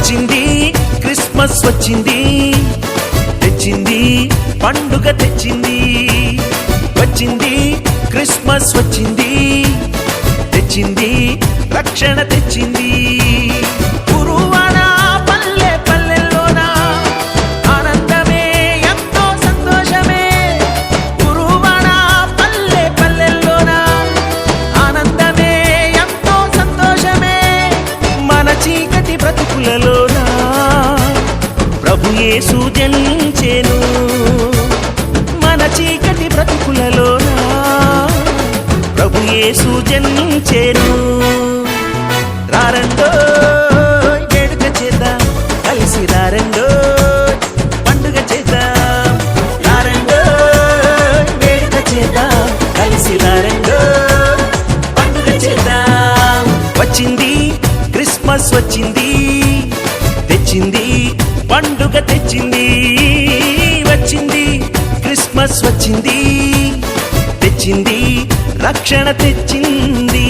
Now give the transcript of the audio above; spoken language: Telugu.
వచ్చింది క్రిస్మస్ వచ్చింది, తెచ్చింది పండుగ తెచ్చింది. వచ్చింది క్రిస్మస్ వచ్చింది, తెచ్చింది రక్షణ తెచ్చింది. గురువాన పల్లె పల్లెల్లోన ఆనందమే ఎంతో సంతోషమే. గురువాన పల్లె పల్లెల్లోన ఆనందమే ఎంతో సంతోషమే. మన చీకటి బ్రతుకులలోన ప్రభు యేసు జనించెను. మన చీకటి బ్రతుకులలోన ప్రభు యేసు జనించెను. రారండో వేడుక చేద్దాం, కలిసి రారండో పండుగ చేద్దాం. రారండో వేడుక చేద్దాం, కలిసి రారండో పండుగ చేద్దాం. వచ్చింది క్రిస్మస్ వచ్చింది, తెచ్చింది పండుగ తెచ్చింది. వచ్చింది క్రిస్మస్ వచ్చింది, తెచ్చింది రక్షణ తెచ్చింది.